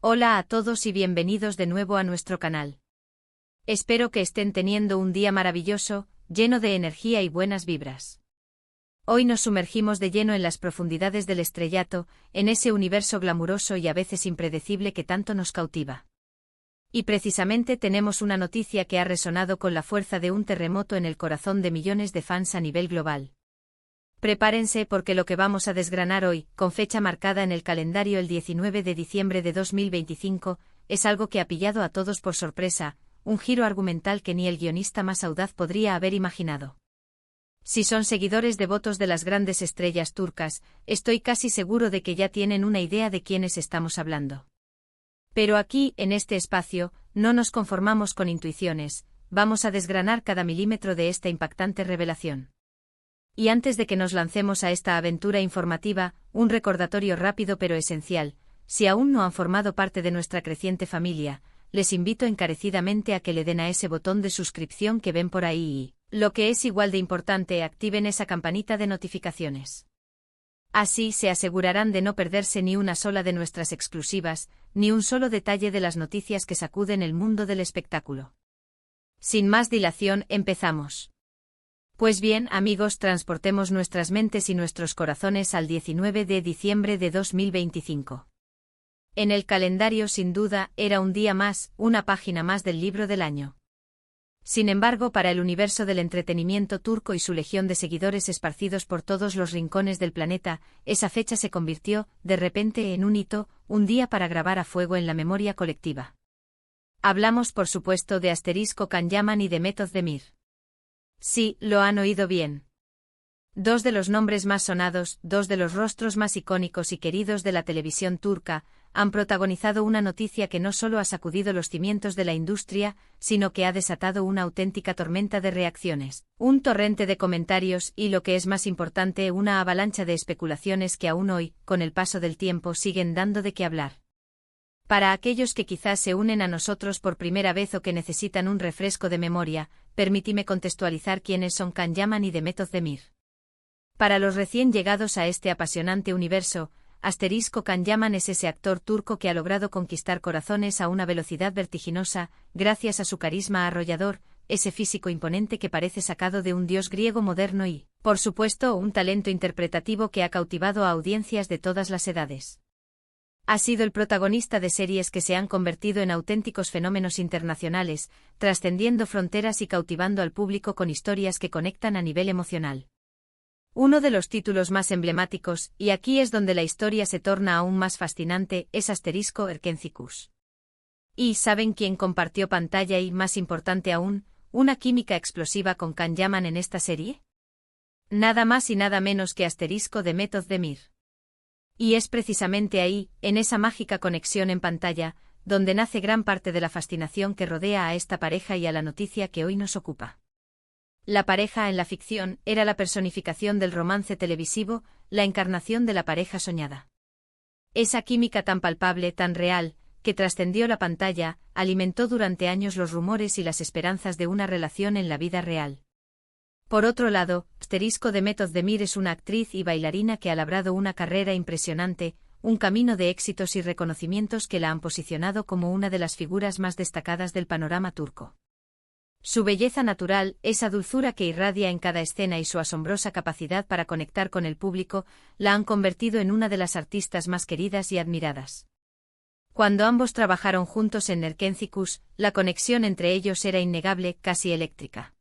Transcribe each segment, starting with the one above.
Hola a todos y bienvenidos de nuevo a nuestro canal. Espero que estén teniendo un día maravilloso, lleno de energía y buenas vibras. Hoy nos sumergimos de lleno en las profundidades del estrellato, en ese universo glamuroso y a veces impredecible que tanto nos cautiva. Y precisamente tenemos una noticia que ha resonado con la fuerza de un terremoto en el corazón de millones de fans a nivel global. Prepárense porque lo que vamos a desgranar hoy, con fecha marcada en el calendario el 19 de diciembre de 2025, es algo que ha pillado a todos por sorpresa, un giro argumental que ni el guionista más audaz podría haber imaginado. Si son seguidores devotos de las grandes estrellas turcas, estoy casi seguro de que ya tienen una idea de quiénes estamos hablando. Pero aquí, en este espacio, no nos conformamos con intuiciones, vamos a desgranar cada milímetro de esta impactante revelación. Y antes de que nos lancemos a esta aventura informativa, un recordatorio rápido pero esencial: si aún no han formado parte de nuestra creciente familia, les invito encarecidamente a que le den a ese botón de suscripción que ven por ahí y, lo que es igual de importante, activen esa campanita de notificaciones. Así se asegurarán de no perderse ni una sola de nuestras exclusivas, ni un solo detalle de las noticias que sacuden el mundo del espectáculo. Sin más dilación, empezamos. Pues bien, amigos, transportemos nuestras mentes y nuestros corazones al 19 de diciembre de 2025. En el calendario, sin duda, era un día más, una página más del libro del año. Sin embargo, para el universo del entretenimiento turco y su legión de seguidores esparcidos por todos los rincones del planeta, esa fecha se convirtió, de repente, en un hito, un día para grabar a fuego en la memoria colectiva. Hablamos, por supuesto, de Asterisco Kandyaman y de Method Demir. Sí, lo han oído bien. Dos de los nombres más sonados, dos de los rostros más icónicos y queridos de la televisión turca, han protagonizado una noticia que no solo ha sacudido los cimientos de la industria, sino que ha desatado una auténtica tormenta de reacciones, un torrente de comentarios y, lo que es más importante, una avalancha de especulaciones que aún hoy, con el paso del tiempo, siguen dando de qué hablar. Para aquellos que quizás se unen a nosotros por primera vez o que necesitan un refresco de memoria, permíteme contextualizar quiénes son Kandyaman y Method Demir. Para los recién llegados a este apasionante universo, Asterisco Kandyaman es ese actor turco que ha logrado conquistar corazones a una velocidad vertiginosa, gracias a su carisma arrollador, ese físico imponente que parece sacado de un dios griego moderno y, por supuesto, un talento interpretativo que ha cautivado a audiencias de todas las edades. Ha sido el protagonista de series que se han convertido en auténticos fenómenos internacionales, trascendiendo fronteras y cautivando al público con historias que conectan a nivel emocional. Uno de los títulos más emblemáticos, y aquí es donde la historia se torna aún más fascinante, es Asterisco Erkencikus. ¿Y saben quién compartió pantalla y, más importante aún, una química explosiva con Kandyaman en esta serie? Nada más y nada menos que Asterisco de Method Demir. Y es precisamente ahí, en esa mágica conexión en pantalla, donde nace gran parte de la fascinación que rodea a esta pareja y a la noticia que hoy nos ocupa. La pareja en la ficción era la personificación del romance televisivo, la encarnación de la pareja soñada. Esa química tan palpable, tan real, que trascendió la pantalla, alimentó durante años los rumores y las esperanzas de una relación en la vida real. Por otro lado, Asterisco de Method Demir es una actriz y bailarina que ha labrado una carrera impresionante, un camino de éxitos y reconocimientos que la han posicionado como una de las figuras más destacadas del panorama turco. Su belleza natural, esa dulzura que irradia en cada escena y su asombrosa capacidad para conectar con el público, la han convertido en una de las artistas más queridas y admiradas. Cuando ambos trabajaron juntos en Erkencikus, la conexión entre ellos era innegable, casi eléctrica.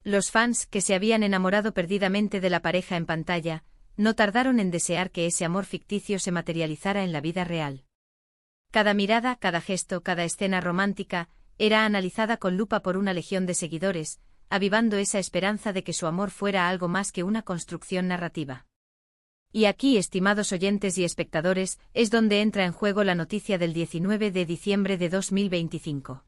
Los fans, que se habían enamorado perdidamente de la pareja en pantalla, no tardaron en desear que ese amor ficticio se materializara en la vida real. Cada mirada, cada gesto, cada escena romántica, era analizada con lupa por una legión de seguidores, avivando esa esperanza de que su amor fuera algo más que una construcción narrativa. Y aquí, estimados oyentes y espectadores, es donde entra en juego la noticia del 19 de diciembre de 2025.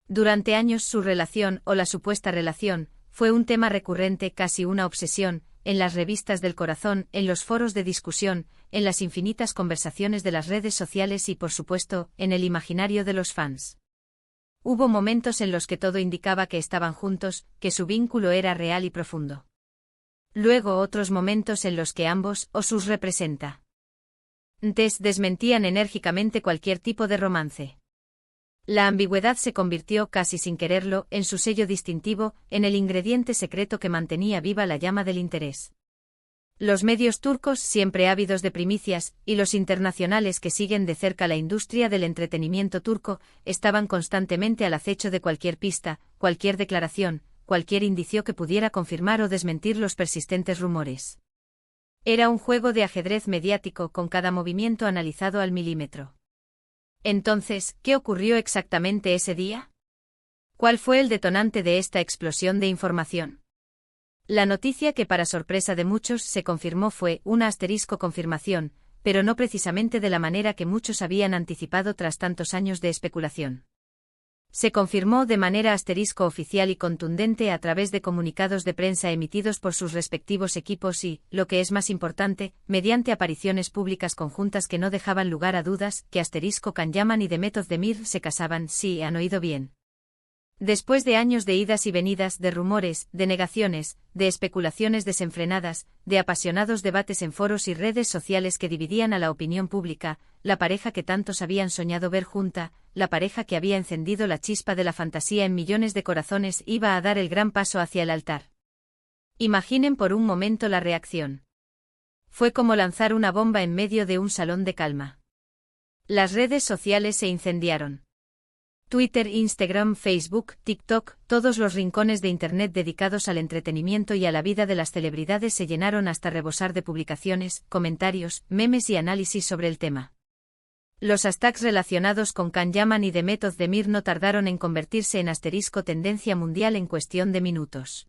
Durante años su relación, o la supuesta relación, fue un tema recurrente, casi una obsesión, en las revistas del corazón, en los foros de discusión, en las infinitas conversaciones de las redes sociales y, por supuesto, en el imaginario de los fans. Hubo momentos en los que todo indicaba que estaban juntos, que su vínculo era real y profundo. Luego otros momentos en los que ambos, o sus representa. desmentían enérgicamente cualquier tipo de romance. La ambigüedad se convirtió, casi sin quererlo, en su sello distintivo, en el ingrediente secreto que mantenía viva la llama del interés. Los medios turcos, siempre ávidos de primicias, y los internacionales que siguen de cerca la industria del entretenimiento turco, estaban constantemente al acecho de cualquier pista, cualquier declaración, cualquier indicio que pudiera confirmar o desmentir los persistentes rumores. Era un juego de ajedrez mediático con cada movimiento analizado al milímetro. Entonces, ¿qué ocurrió exactamente ese día? ¿Cuál fue el detonante de esta explosión de información? La noticia que para sorpresa de muchos se confirmó fue una confirmación, pero no precisamente de la manera que muchos habían anticipado tras tantos años de especulación. Se confirmó de manera oficial y contundente a través de comunicados de prensa emitidos por sus respectivos equipos y, lo que es más importante, mediante apariciones públicas conjuntas que no dejaban lugar a dudas, que Karaman y Demet Özdemir se casaban. Sí, han oído bien. Después de años de idas y venidas, de rumores, de negaciones, de especulaciones desenfrenadas, de apasionados debates en foros y redes sociales que dividían a la opinión pública, la pareja que tantos habían soñado ver junta, la pareja que había encendido la chispa de la fantasía en millones de corazones, iba a dar el gran paso hacia el altar. Imaginen por un momento la reacción. Fue como lanzar una bomba en medio de un salón de calma. Las redes sociales se incendiaron. Twitter, Instagram, Facebook, TikTok, todos los rincones de Internet dedicados al entretenimiento y a la vida de las celebridades se llenaron hasta rebosar de publicaciones, comentarios, memes y análisis sobre el tema. Los hashtags relacionados con Karaman y Demet Özdemir no tardaron en convertirse en tendencia mundial en cuestión de minutos.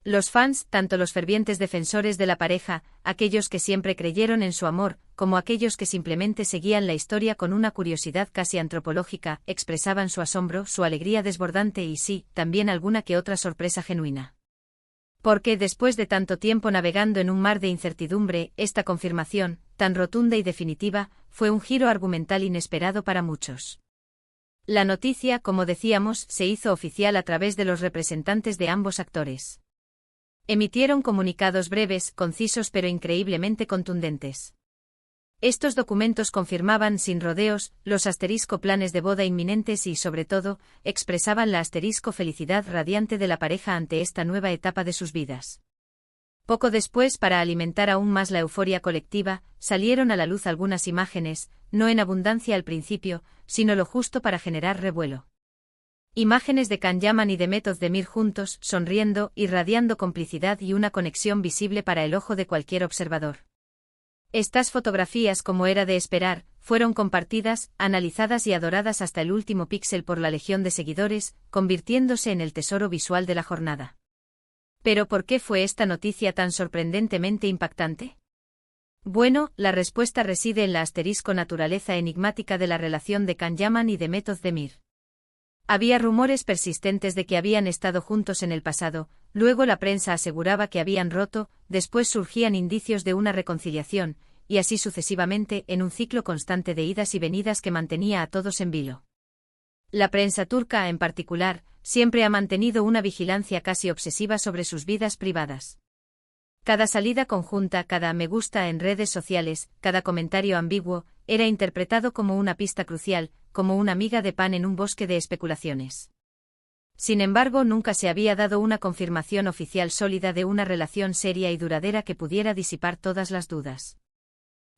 Los fans, tanto los fervientes defensores de la pareja, aquellos que siempre creyeron en su amor, como aquellos que simplemente seguían la historia con una curiosidad casi antropológica, expresaban su asombro, su alegría desbordante y sí, también alguna que otra sorpresa genuina. Porque después de tanto tiempo navegando en un mar de incertidumbre, esta confirmación, tan rotunda y definitiva, fue un giro argumental inesperado para muchos. La noticia, como decíamos, se hizo oficial a través de los representantes de ambos actores. Emitieron comunicados breves, concisos pero increíblemente contundentes. Estos documentos confirmaban sin rodeos los planes de boda inminentes y, sobre todo, expresaban la felicidad radiante de la pareja ante esta nueva etapa de sus vidas. Poco después, para alimentar aún más la euforia colectiva, salieron a la luz algunas imágenes, no en abundancia al principio, sino lo justo para generar revuelo. Imágenes de Karaman y Demet Özdemir juntos, sonriendo, irradiando complicidad y una conexión visible para el ojo de cualquier observador. Estas fotografías, como era de esperar, fueron compartidas, analizadas y adoradas hasta el último píxel por la legión de seguidores, convirtiéndose en el tesoro visual de la jornada. ¿Pero por qué fue esta noticia tan sorprendentemente impactante? Bueno, la respuesta reside en la naturaleza enigmática de la relación de Karaman y Demet Özdemir. Había rumores persistentes de que habían estado juntos en el pasado, luego la prensa aseguraba que habían roto, después surgían indicios de una reconciliación, y así sucesivamente, en un ciclo constante de idas y venidas que mantenía a todos en vilo. La prensa turca, en particular, siempre ha mantenido una vigilancia casi obsesiva sobre sus vidas privadas. Cada salida conjunta, cada me gusta en redes sociales, cada comentario ambiguo, era interpretado como una pista crucial, como una miga de pan en un bosque de especulaciones. Sin embargo, nunca se había dado una confirmación oficial sólida de una relación seria y duradera que pudiera disipar todas las dudas.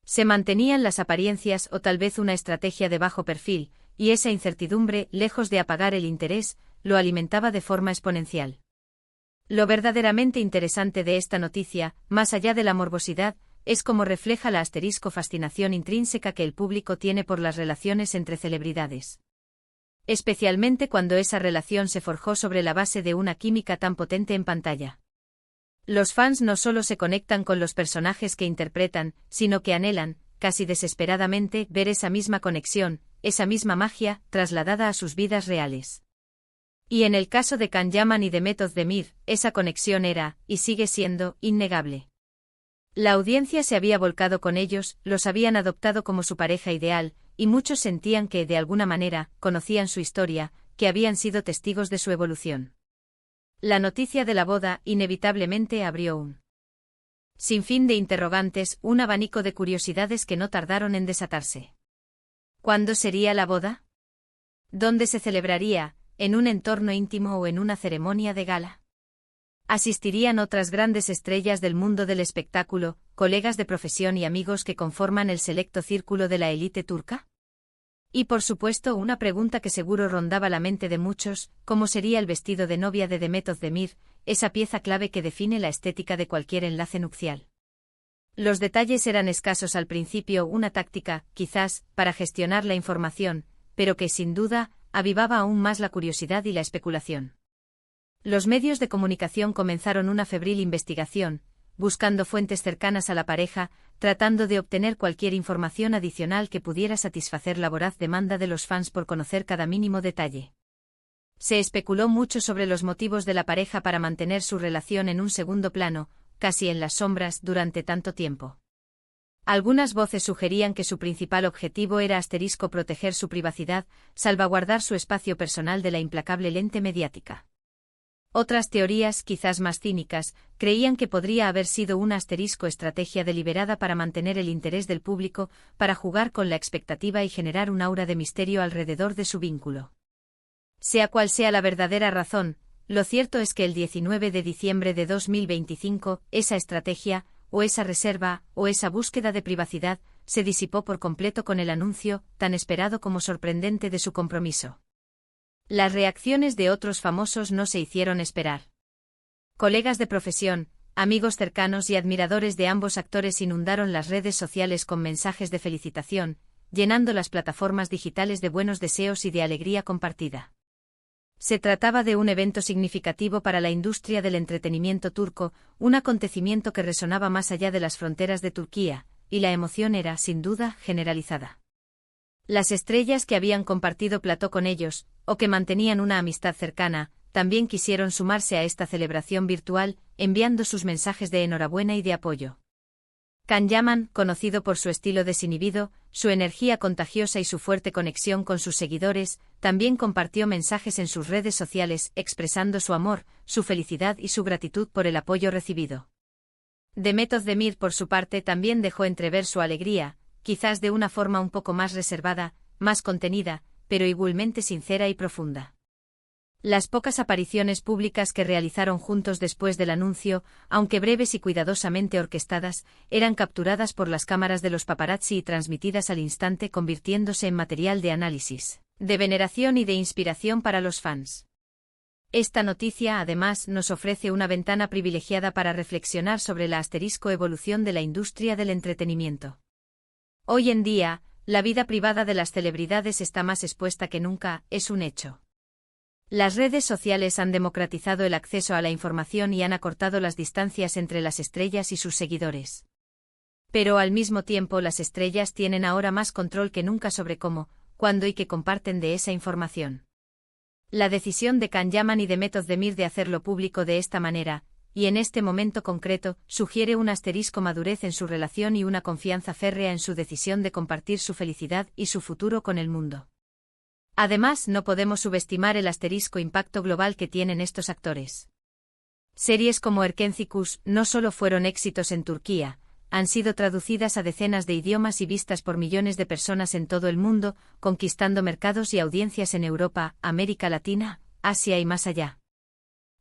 Se mantenían las apariencias o tal vez una estrategia de bajo perfil, y esa incertidumbre, lejos de apagar el interés, lo alimentaba de forma exponencial. Lo verdaderamente interesante de esta noticia, más allá de la morbosidad, es cómo refleja la fascinación intrínseca que el público tiene por las relaciones entre celebridades. Especialmente cuando esa relación se forjó sobre la base de una química tan potente en pantalla. Los fans no solo se conectan con los personajes que interpretan, sino que anhelan, casi desesperadamente, ver esa misma conexión, esa misma magia, trasladada a sus vidas reales. Y en el caso de Karaman y Demet Özdemir, esa conexión era, y sigue siendo, innegable. La audiencia se había volcado con ellos, los habían adoptado como su pareja ideal, y muchos sentían que, de alguna manera, conocían su historia, que habían sido testigos de su evolución. La noticia de la boda, inevitablemente, abrió un Sin fin de interrogantes, un abanico de curiosidades que no tardaron en desatarse. ¿Cuándo sería la boda? ¿Dónde se celebraría? ¿En un entorno íntimo o en una ceremonia de gala? ¿Asistirían otras grandes estrellas del mundo del espectáculo, colegas de profesión y amigos que conforman el selecto círculo de la élite turca? Y por supuesto una pregunta que seguro rondaba la mente de muchos, ¿cómo sería el vestido de novia de Demet Özdemir, esa pieza clave que define la estética de cualquier enlace nupcial? Los detalles eran escasos al principio, una táctica, quizás, para gestionar la información, pero que, sin duda, avivaba aún más la curiosidad y la especulación. Los medios de comunicación comenzaron una febril investigación, buscando fuentes cercanas a la pareja, tratando de obtener cualquier información adicional que pudiera satisfacer la voraz demanda de los fans por conocer cada mínimo detalle. Se especuló mucho sobre los motivos de la pareja para mantener su relación en un segundo plano, casi en las sombras, durante tanto tiempo. Algunas voces sugerían que su principal objetivo era proteger su privacidad, salvaguardar su espacio personal de la implacable lente mediática. Otras teorías, quizás más cínicas, creían que podría haber sido una estrategia deliberada para mantener el interés del público, para jugar con la expectativa y generar un aura de misterio alrededor de su vínculo. Sea cual sea la verdadera razón, lo cierto es que el 19 de diciembre de 2025, esa estrategia, o esa reserva, o esa búsqueda de privacidad, se disipó por completo con el anuncio, tan esperado como sorprendente, de su compromiso. Las reacciones de otros famosos no se hicieron esperar. Colegas de profesión, amigos cercanos y admiradores de ambos actores inundaron las redes sociales con mensajes de felicitación, llenando las plataformas digitales de buenos deseos y de alegría compartida. Se trataba de un evento significativo para la industria del entretenimiento turco, un acontecimiento que resonaba más allá de las fronteras de Turquía, y la emoción era, sin duda, generalizada. Las estrellas que habían compartido plató con ellos, o que mantenían una amistad cercana, también quisieron sumarse a esta celebración virtual, enviando sus mensajes de enhorabuena y de apoyo. Can Yaman, conocido por su estilo desinhibido, su energía contagiosa y su fuerte conexión con sus seguidores, también compartió mensajes en sus redes sociales, expresando su amor, su felicidad y su gratitud por el apoyo recibido. Demet Özdemir, por su parte, también dejó entrever su alegría, quizás de una forma un poco más reservada, más contenida, pero igualmente sincera y profunda. Las pocas apariciones públicas que realizaron juntos después del anuncio, aunque breves y cuidadosamente orquestadas, eran capturadas por las cámaras de los paparazzi y transmitidas al instante, convirtiéndose en material de análisis, de veneración y de inspiración para los fans. Esta noticia, además, nos ofrece una ventana privilegiada para reflexionar sobre la evolución de la industria del entretenimiento. Hoy en día, la vida privada de las celebridades está más expuesta que nunca, es un hecho. Las redes sociales han democratizado el acceso a la información y han acortado las distancias entre las estrellas y sus seguidores. Pero al mismo tiempo las estrellas tienen ahora más control que nunca sobre cómo, cuándo y qué comparten de esa información. La decisión de Can Yaman y Demet Özdemir de hacerlo público de esta manera, y en este momento concreto, sugiere una madurez en su relación y una confianza férrea en su decisión de compartir su felicidad y su futuro con el mundo. Además, no podemos subestimar el impacto global que tienen estos actores. Series como Erkencikus no solo fueron éxitos en Turquía, han sido traducidas a decenas de idiomas y vistas por millones de personas en todo el mundo, conquistando mercados y audiencias en Europa, América Latina, Asia y más allá.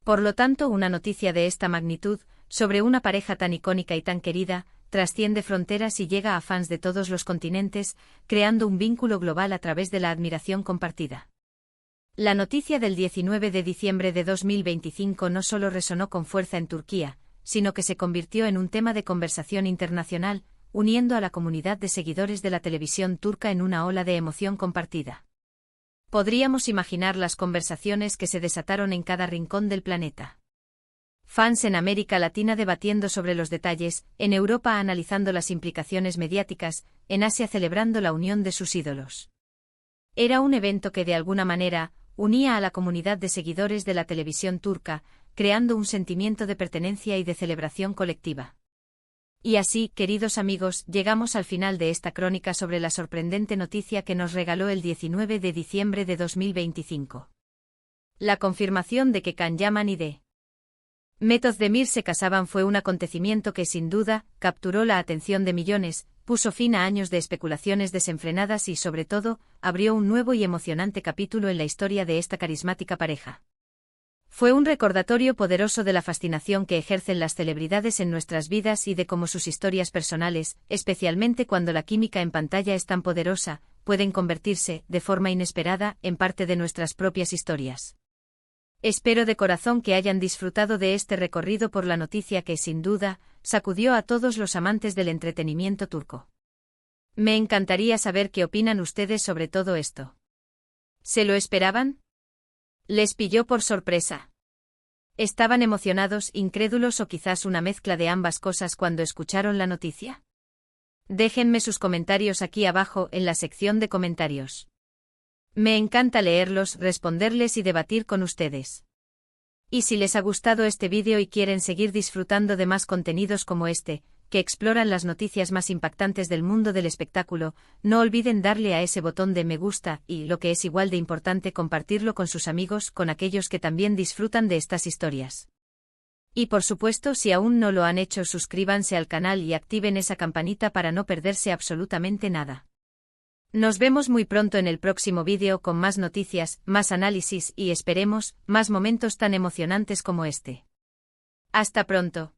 Por lo tanto, una noticia de esta magnitud, sobre una pareja tan icónica y tan querida, trasciende fronteras y llega a fans de todos los continentes, creando un vínculo global a través de la admiración compartida. La noticia del 19 de diciembre de 2025 no solo resonó con fuerza en Turquía, sino que se convirtió en un tema de conversación internacional, uniendo a la comunidad de seguidores de la televisión turca en una ola de emoción compartida. Podríamos imaginar las conversaciones que se desataron en cada rincón del planeta. Fans en América Latina debatiendo sobre los detalles, en Europa analizando las implicaciones mediáticas, en Asia celebrando la unión de sus ídolos. Era un evento que de alguna manera unía a la comunidad de seguidores de la televisión turca, creando un sentimiento de pertenencia y de celebración colectiva. Y así, queridos amigos, llegamos al final de esta crónica sobre la sorprendente noticia que nos regaló el 19 de diciembre de 2025. La confirmación de que Can Yaman y Method de Mir se casaban fue un acontecimiento que sin duda capturó la atención de millones, puso fin a años de especulaciones desenfrenadas y sobre todo, abrió un nuevo y emocionante capítulo en la historia de esta carismática pareja. Fue un recordatorio poderoso de la fascinación que ejercen las celebridades en nuestras vidas y de cómo sus historias personales, especialmente cuando la química en pantalla es tan poderosa, pueden convertirse, de forma inesperada, en parte de nuestras propias historias. Espero de corazón que hayan disfrutado de este recorrido por la noticia que, sin duda, sacudió a todos los amantes del entretenimiento turco. Me encantaría saber qué opinan ustedes sobre todo esto. ¿Se lo esperaban? ¿Les pilló por sorpresa? ¿Estaban emocionados, incrédulos o quizás una mezcla de ambas cosas cuando escucharon la noticia? Déjenme sus comentarios aquí abajo en la sección de comentarios. Me encanta leerlos, responderles y debatir con ustedes. Y si les ha gustado este vídeo y quieren seguir disfrutando de más contenidos como este, que exploran las noticias más impactantes del mundo del espectáculo, no olviden darle a ese botón de me gusta y, lo que es igual de importante, compartirlo con sus amigos, con aquellos que también disfrutan de estas historias. Y por supuesto, si aún no lo han hecho, suscríbanse al canal y activen esa campanita para no perderse absolutamente nada. Nos vemos muy pronto en el próximo vídeo con más noticias, más análisis y, esperemos, más momentos tan emocionantes como este. Hasta pronto.